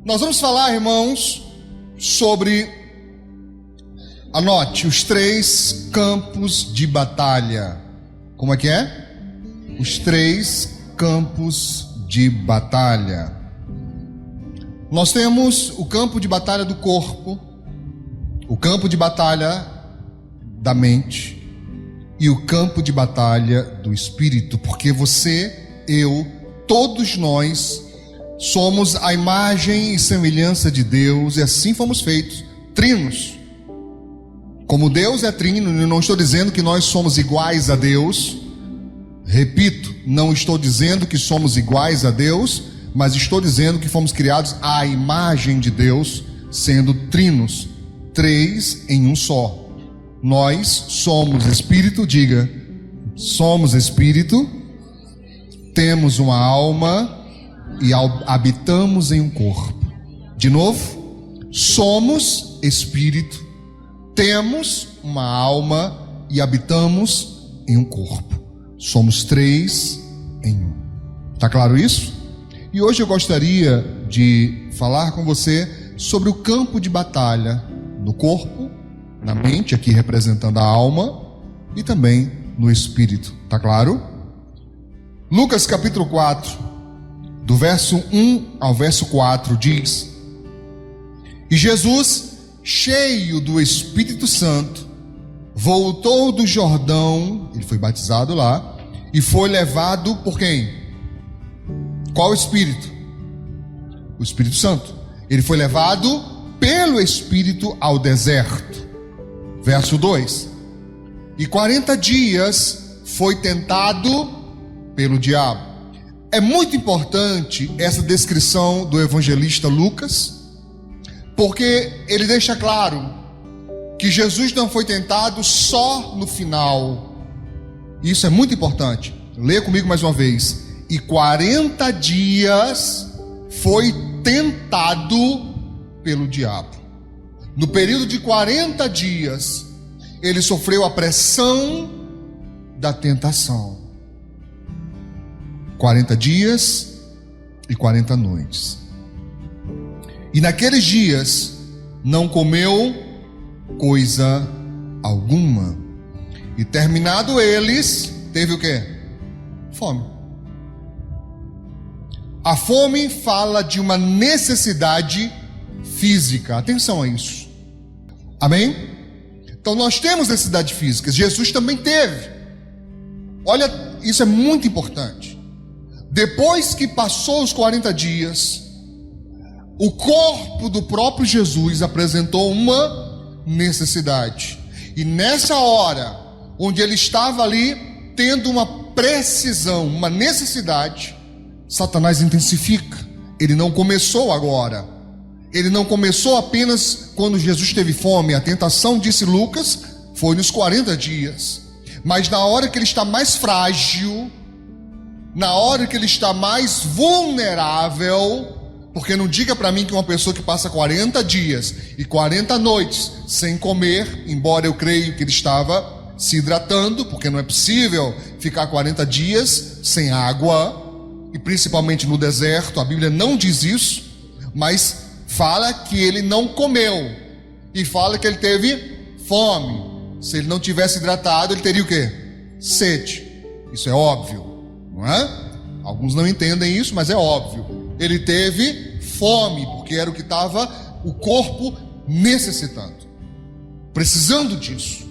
Nós vamos falar, irmãos, sobre, anote, os 3 campos de batalha. Como é que é? Os 3 campos de batalha. Nós temos o campo de batalha do corpo, o campo de batalha da mente e o campo de batalha do espírito, porque você, eu, todos nós somos a imagem e semelhança de Deus e assim fomos feitos, trinos. Como Deus é trino, eu não estou dizendo que nós somos iguais a Deus. Repito, não estou dizendo que somos iguais a Deus, mas estou dizendo que fomos criados à imagem de Deus, sendo trinos, 3 em um só. Nós somos espírito, diga, somos espírito, temos uma alma e habitamos em um corpo. De novo, somos espírito, temos uma alma e habitamos em um corpo. Somos 3 em 1. Tá claro isso? E hoje eu gostaria de falar com você sobre o campo de batalha no corpo, na mente, aqui representando a alma, e também no espírito. Tá claro? Lucas capítulo 4, do verso 1 ao verso 4 diz: E Jesus, cheio do Espírito Santo, voltou do Jordão, ele foi batizado lá, e foi levado por quem? Qual Espírito? O Espírito Santo. Ele foi levado pelo Espírito ao deserto. Verso 2: E 40 dias foi tentado pelo diabo. É muito importante essa descrição do evangelista Lucas, porque ele deixa claro que Jesus não foi tentado só no final. Isso é muito importante. Leia comigo mais uma vez. E 40 dias foi tentado pelo diabo. No período de 40 dias, ele sofreu a pressão da tentação. 40 dias e 40 noites. E naqueles dias não comeu coisa alguma. E terminado eles, teve o quê? Fome. A fome fala de uma necessidade física. Atenção a isso. Amém? Então nós temos necessidade física. Jesus também teve. Olha, isso é muito importante. Depois que passou os 40 dias, o corpo do próprio Jesus apresentou uma necessidade. E nessa hora, onde ele estava ali, tendo uma precisão, uma necessidade, Satanás intensifica. Ele não começou agora. Ele não começou apenas quando Jesus teve fome. A tentação, disse Lucas, foi nos 40 dias. Mas na hora que ele está mais frágil, na hora que ele está mais vulnerável, porque não diga para mim que uma pessoa que passa 40 dias e 40 noites sem comer, embora eu creio que ele estava se hidratando, porque não é possível ficar 40 dias sem água, e principalmente no deserto, a Bíblia não diz isso, mas fala que ele não comeu, e fala que ele teve fome. Se ele não tivesse hidratado, ele teria o quê? Sede. Isso é óbvio, não é? Alguns não entendem isso, mas é óbvio. Ele teve fome, porque era o que estava o corpo necessitando, precisando disso.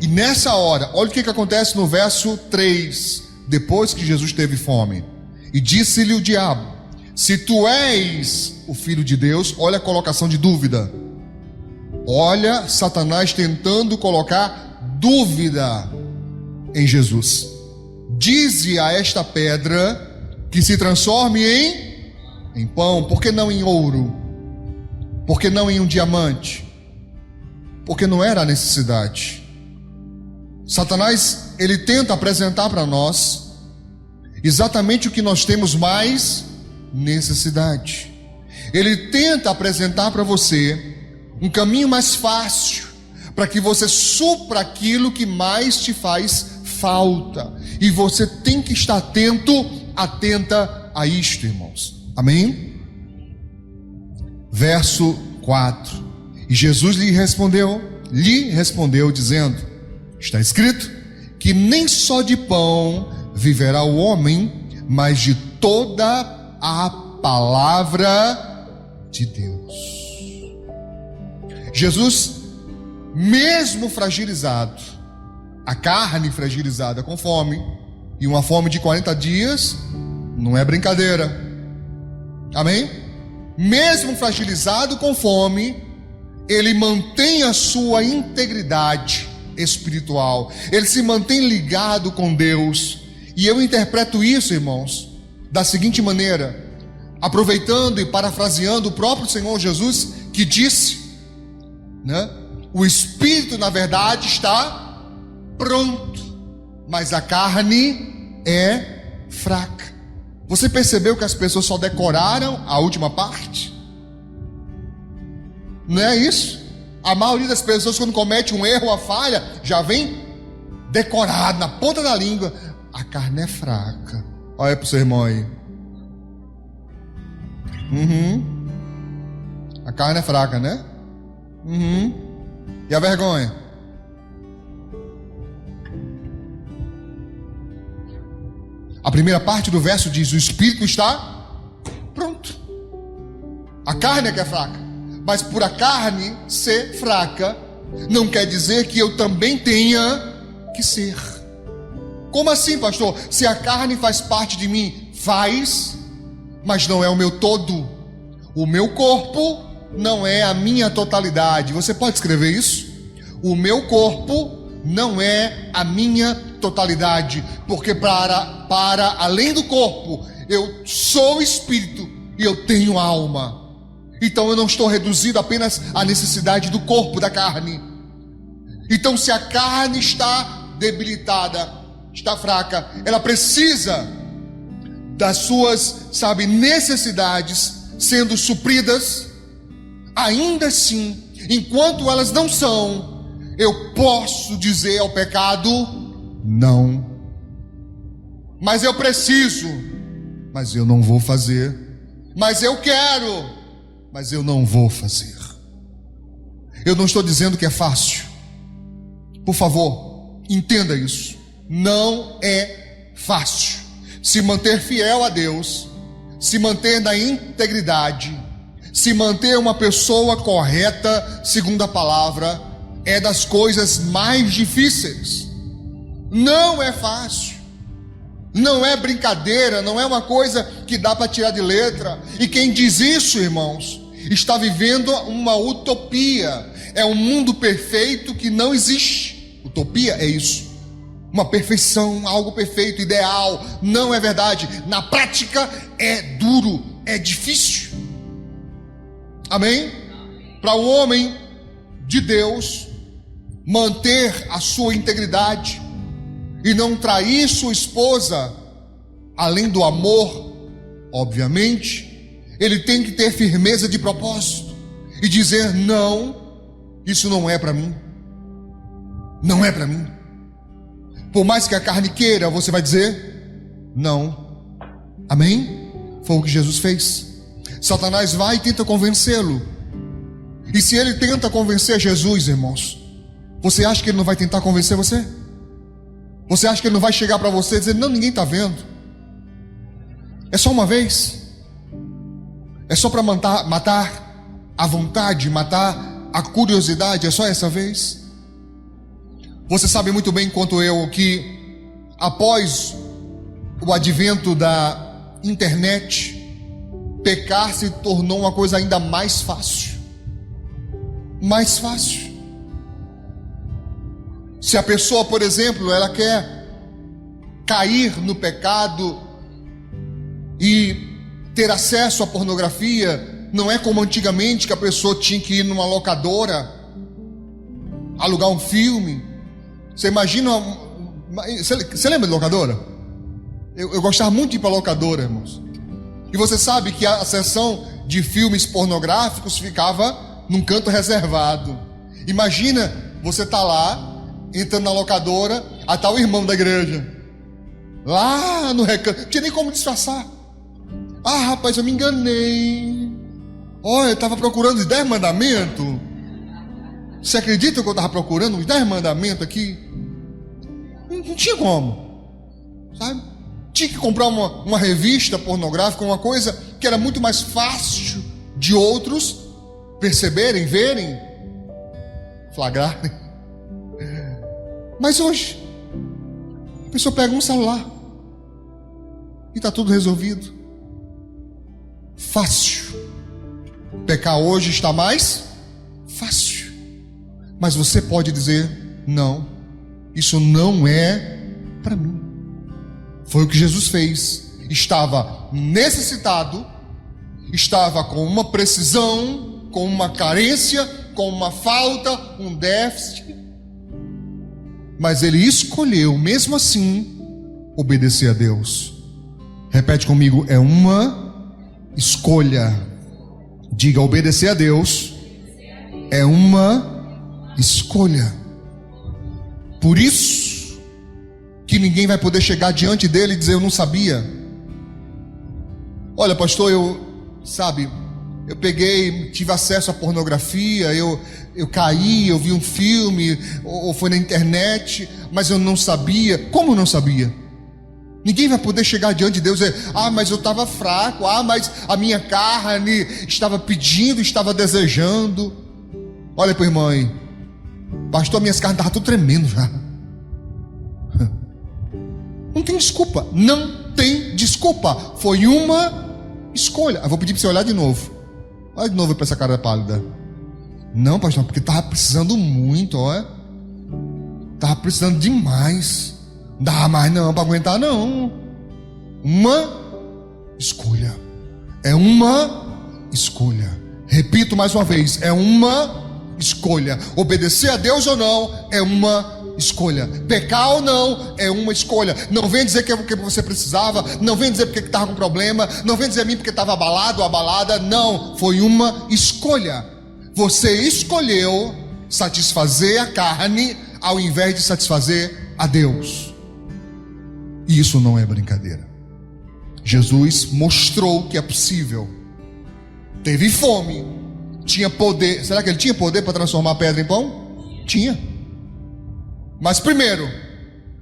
E nessa hora, olha o que acontece no verso 3, depois que Jesus teve fome. E disse-lhe o diabo: Se tu és o Filho de Deus, olha a colocação de dúvida. Olha Satanás tentando colocar dúvida em Jesus. Dize a esta pedra que se transforme em pão. Por que não em ouro? Por que não em um diamante? Porque não era a necessidade. Satanás, ele tenta apresentar para nós exatamente o que nós temos mais necessidade. Ele tenta apresentar para você um caminho mais fácil, para que você supra aquilo que mais te faz falta. E você tem que estar atenta a isto, irmãos. Amém? verso 4. E Jesus lhe respondeu dizendo: está escrito que nem só de pão viverá o homem, mas de toda a palavra de Deus. Jesus, mesmo fragilizado, a carne fragilizada com fome, e uma fome de 40 dias não é brincadeira, amém? Mesmo fragilizado com fome, ele mantém a sua integridade espiritual, ele se mantém ligado com Deus. E eu interpreto isso, irmãos, da seguinte maneira, aproveitando e parafraseando o próprio Senhor Jesus, que disse, né? O espírito, na verdade, está pronto, mas a carne é fraca. Você percebeu que as pessoas só decoraram a última parte? Não é isso? A maioria das pessoas, quando comete um erro, uma falha, já vem decorado na ponta da língua. A carne é fraca. Olha para o seu irmão aí. A carne é fraca, né? E a vergonha? A primeira parte do verso diz: o espírito está pronto. A carne é que é fraca. Mas por a carne ser fraca, não quer dizer que eu também tenha que ser. Como assim, pastor? Se a carne faz parte de mim, faz, mas não é o meu todo. O meu corpo não é a minha totalidade. Você pode escrever isso? O meu corpo não é a minha totalidade, porque para além do corpo, eu sou espírito e eu tenho alma. Então eu não estou reduzido apenas à necessidade do corpo, da carne. Então, se a carne está debilitada, está fraca, ela precisa das suas, necessidades sendo supridas. Ainda assim, enquanto elas não são, eu posso dizer ao pecado: não. Mas eu preciso, mas eu não vou fazer. Mas eu quero, mas eu não vou fazer. Eu não estou dizendo que é fácil. Por favor, entenda isso. Não é fácil se manter fiel a Deus, se manter na integridade, se manter uma pessoa correta segundo a palavra. É das coisas mais difíceis. Não é fácil. Não é brincadeira, não é uma coisa que dá para tirar de letra. E quem diz isso, irmãos, está vivendo uma utopia. É um mundo perfeito que não existe. Utopia é isso. Uma perfeição, algo perfeito, ideal. Não é verdade. Na prática é duro, é difícil. Amém? Para o homem de Deus manter a sua integridade e não trair sua esposa, além do amor, obviamente, ele tem que ter firmeza de propósito e dizer: não, isso não é para mim. Não é para mim. Por mais que a carne queira, você vai dizer não. Amém? Foi o que Jesus fez. Satanás vai e tenta convencê-lo. E se ele tenta convencer Jesus, irmãos, você acha que ele não vai tentar convencer você? Você acha que ele não vai chegar para você e dizer: não, ninguém está vendo. É só uma vez. É só para matar a vontade, matar a curiosidade. É só essa vez. Você sabe muito bem quanto eu que após o advento da internet, pecar se tornou uma coisa ainda mais fácil. Mais fácil. Se a pessoa, por exemplo, ela quer cair no pecado e ter acesso à pornografia, não é como antigamente que a pessoa tinha que ir numa locadora, alugar um filme. Você imagina, você lembra de locadora? Eu gostava muito de ir para a locadora, irmãos. E você sabe que a seção de filmes pornográficos ficava num canto reservado. Imagina, você tá lá, entrando na locadora, aí tá o irmão da igreja, lá no recanto, não tinha nem como disfarçar. Ah, rapaz, eu me enganei. Olha, eu estava procurando os 10 mandamentos. Você acredita que eu estava procurando os 10 mandamentos aqui? Não tinha como, sabe? Tinha que comprar uma revista pornográfica, uma coisa que era muito mais fácil de outros perceberem, verem, flagrarem. Mas hoje, a pessoa pega um celular e está tudo resolvido. Fácil. Pecar hoje está mais fácil. Mas você pode dizer: não, isso não é para mim. Foi o que Jesus fez. Estava necessitado, estava com uma precisão, com uma carência, com uma falta, um déficit. Mas ele escolheu, mesmo assim, obedecer a Deus. Repete comigo: é uma escolha. Diga: obedecer a Deus é uma escolha. Por isso que ninguém vai poder chegar diante dele e dizer: eu não sabia. Olha, pastor, eu peguei, tive acesso à pornografia, eu caí, eu vi um filme, ou foi na internet, mas eu não sabia. Como não sabia? Ninguém vai poder chegar diante de Deus e dizer: mas eu estava fraco, mas a minha carne estava pedindo, estava desejando. Olha para o irmão aí: pastor, minhas carnes estavam tudo tremendo já. Não tem desculpa, não tem desculpa. Foi uma escolha. Eu vou pedir para você olhar de novo. Olha de novo para essa cara pálida. Não, pastor, porque estava precisando muito, olha. Estava precisando demais. Não dá mais não para aguentar não. Uma escolha. É uma escolha. Repito mais uma vez: é uma escolha. Obedecer a Deus ou não é uma escolha. Pecar ou não é uma escolha. Não vem dizer que é porque você precisava, não vem dizer porque estava com problema, não vem dizer a mim porque estava abalado ou abalada. Não, foi uma escolha. Você escolheu satisfazer a carne ao invés de satisfazer a Deus. E isso não é brincadeira. Jesus mostrou que é possível. Teve fome, tinha poder. Será que ele tinha poder para transformar a pedra em pão? Tinha. Mas primeiro,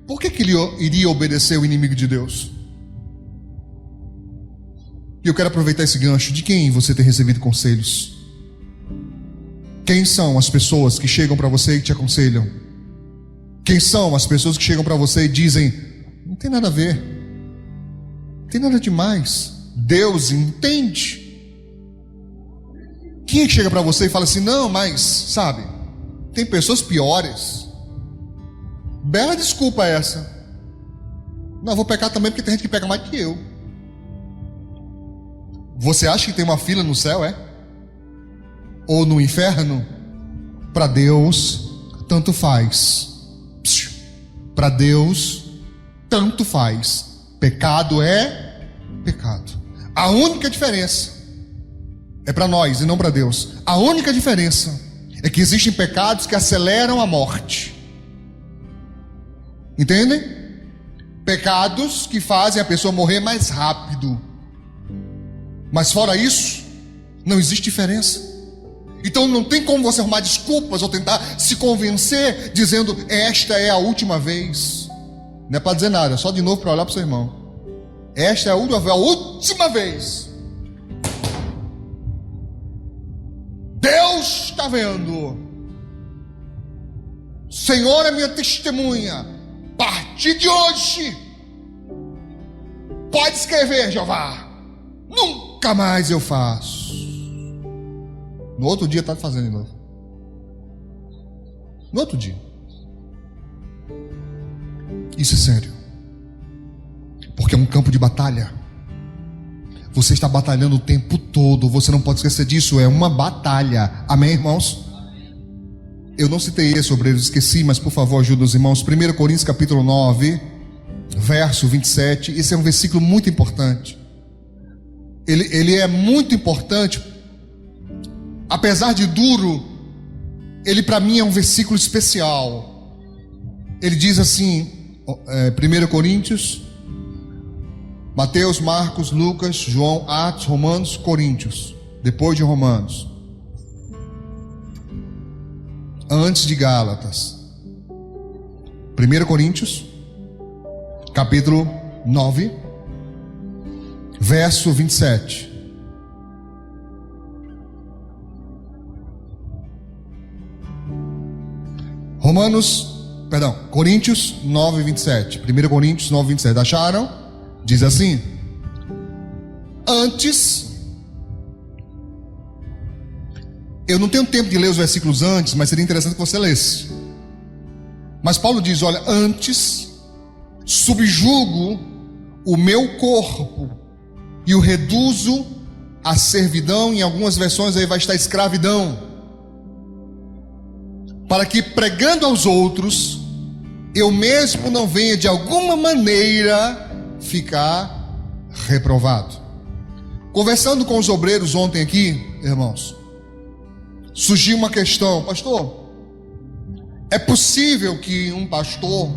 por que ele iria obedecer o inimigo de Deus? E eu quero aproveitar esse gancho. De quem você tem recebido conselhos? Quem são as pessoas que chegam para você e te aconselham? Quem são as pessoas que chegam para você e dizem: não tem nada a ver, não tem nada demais, Deus entende? Quem é que chega para você e fala assim: não, mas sabe, tem pessoas piores? Bela desculpa essa. Não, vou pecar também porque tem gente que peca mais que eu. Você acha que tem uma fila no céu, é? Ou no inferno? Para Deus tanto faz. Para Deus tanto faz. Pecado é pecado. A única diferença é para nós e não para Deus. A única diferença é que existem pecados que aceleram a morte. Entendem? Pecados que fazem a pessoa morrer mais rápido. Mas fora isso, não existe diferença. Então não tem como você arrumar desculpas ou tentar se convencer dizendo: esta é a última vez. Não é para dizer nada, é só de novo para olhar para o seu irmão. Esta é a última vez. Deus está vendo. Senhor é minha testemunha. A partir de hoje, pode escrever, Jeová, nunca mais eu faço. No outro dia está fazendo de novo. No outro dia. Isso é sério. Porque é um campo de batalha. Você está batalhando o tempo todo. Você não pode esquecer disso. É uma batalha. Amém, irmãos? Eu não citei esse obreiro, esqueci, mas por favor ajuda os irmãos. 1 Coríntios capítulo 9, verso 27. Esse é um versículo muito importante. Ele é muito importante. Apesar de duro, ele para mim é um versículo especial. Ele diz assim, 1 Coríntios, Mateus, Marcos, Lucas, João, Atos, Romanos, Coríntios. depois de Romanos, antes de Gálatas. 1 Coríntios, capítulo 9, verso 27. Coríntios 9, 27. 1 Coríntios 9, 27. Acharam? Diz assim: antes, eu não tenho tempo de ler os versículos antes, mas seria interessante que você lesse. Mas Paulo diz: olha, antes subjugo o meu corpo e o reduzo à servidão. Em algumas versões aí vai estar escravidão, para que pregando aos outros, eu mesmo não venha de alguma maneira ficar reprovado. Conversando com os obreiros ontem aqui, irmãos, surgiu uma questão: pastor, é possível que um pastor,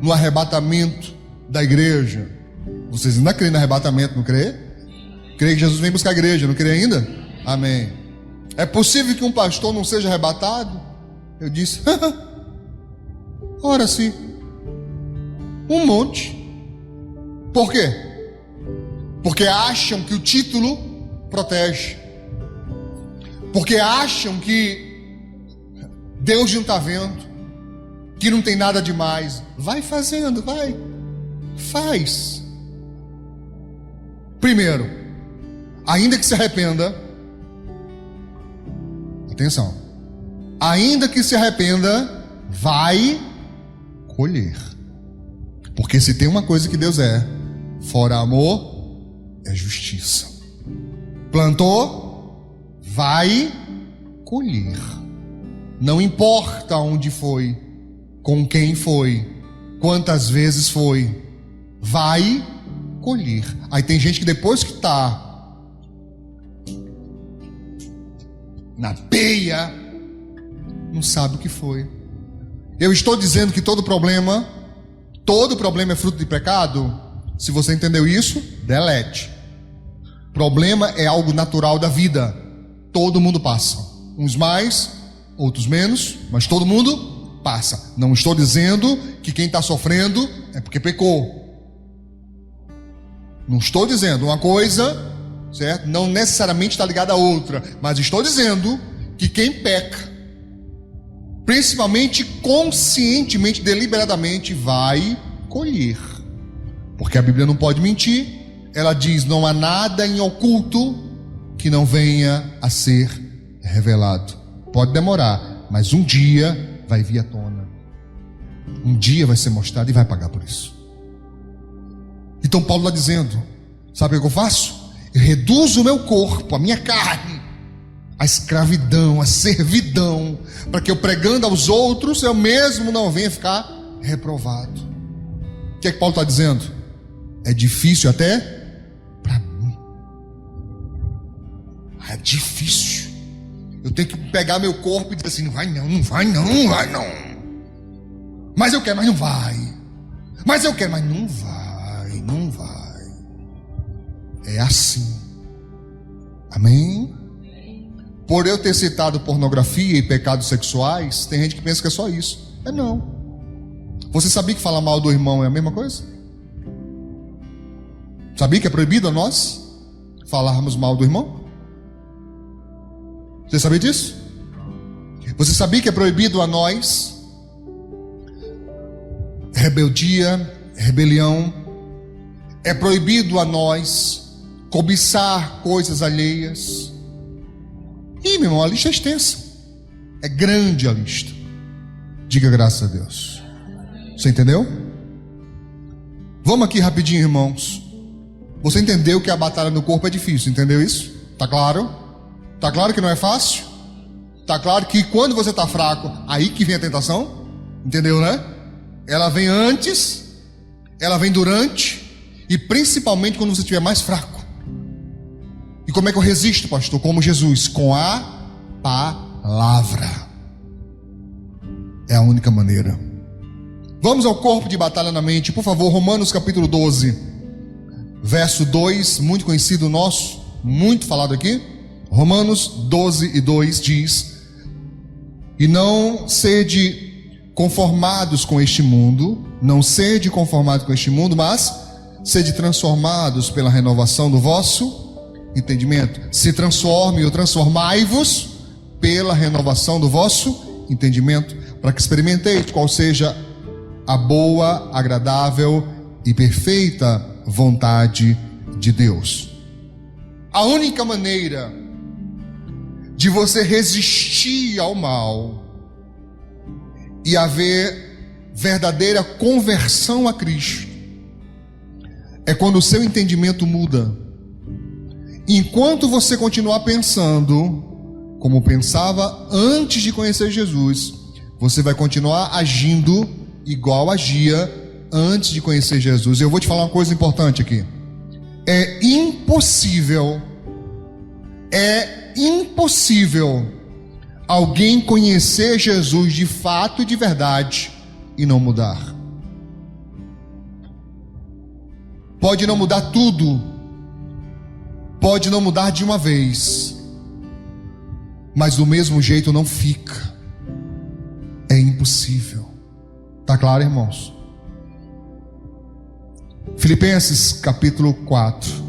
no arrebatamento da igreja, vocês ainda creem no arrebatamento, não crê? Crê que Jesus vem buscar a igreja, não crê ainda? Amém. É possível que um pastor não seja arrebatado? Eu disse: ora sim, um monte. Por quê? Porque acham que o título protege, porque acham que Deus não está vendo, que não tem nada demais. Vai fazendo, vai, faz. Primeiro, ainda que se arrependa, atenção, ainda que se arrependa, vai colher. Porque se tem uma coisa que Deus é, fora amor, é justiça. Plantou, vai colher. Não importa onde foi, com quem foi, quantas vezes foi, vai colher. Aí tem gente que depois que está na peia, não sabe o que foi. Eu estou dizendo que todo problema é fruto de pecado? Se você entendeu isso, delete. Problema é algo natural da vida. Todo mundo passa. Uns mais, outros menos, mas todo mundo passa. Não estou dizendo que quem está sofrendo é porque pecou. Não estou dizendo uma coisa, certo? Não necessariamente está ligada a outra. Mas estou dizendo que quem peca, principalmente conscientemente, deliberadamente, vai colher. Porque a Bíblia não pode mentir. Ela diz: não há nada em oculto que não venha a ser revelado. Pode demorar, mas um dia vai vir à tona. Um dia vai ser mostrado e vai pagar por isso. Então Paulo está dizendo: sabe o que eu faço? Eu reduzo o meu corpo, a minha carne, a escravidão, a servidão, para que eu pregando aos outros, eu mesmo não venha ficar reprovado. O que é que Paulo está dizendo? É difícil até para mim. É difícil. Eu tenho que pegar meu corpo e dizer assim: não vai não, não vai não, não vai não. Mas eu quero, mas não vai. Mas eu quero, mas não vai, não vai. É assim. Amém? Por eu ter citado pornografia e pecados sexuais, tem gente que pensa que é só isso. É não. Você sabia que falar mal do irmão é a mesma coisa? Sabia que é proibido a nós falarmos mal do irmão? Você sabia disso? Você sabia que é proibido a nós rebeldia, rebelião? É proibido a nós cobiçar coisas alheias? Ih, meu irmão, a lista é extensa. É grande a lista. Diga graças a Deus. Você entendeu? Vamos aqui rapidinho, irmãos. Você entendeu que a batalha no corpo é difícil, entendeu isso? Tá claro? Tá claro que não é fácil? Tá claro que quando você tá fraco, aí que vem a tentação? Entendeu, né? Ela vem antes, ela vem durante e principalmente quando você estiver mais fraco. E como é que eu resisto, pastor? Como Jesus, com a palavra. É a única maneira. Vamos ao corpo de batalha na mente, por favor. Romanos capítulo 12, verso 2, muito conhecido nosso, muito falado aqui. Romanos 12:2 diz: e não sede conformados com este mundo, não sede conformados com este mundo, mas sede transformados pela renovação do vosso entendimento. Se transforme ou transformai-vos pela renovação do vosso entendimento, para que experimenteis qual seja a boa, agradável e perfeita vontade de Deus. A única maneira de você resistir ao mal e haver verdadeira conversão a Cristo é quando o seu entendimento muda. Enquanto você continuar pensando como pensava antes de conhecer Jesus, você vai continuar agindo igual agia antes de conhecer Jesus. Eu vou te falar uma coisa importante aqui. É impossível alguém conhecer Jesus de fato e de verdade e não mudar. Pode não mudar tudo, pode não mudar de uma vez, mas do mesmo jeito não fica. É impossível. Tá claro, irmãos? Filipenses capítulo 4.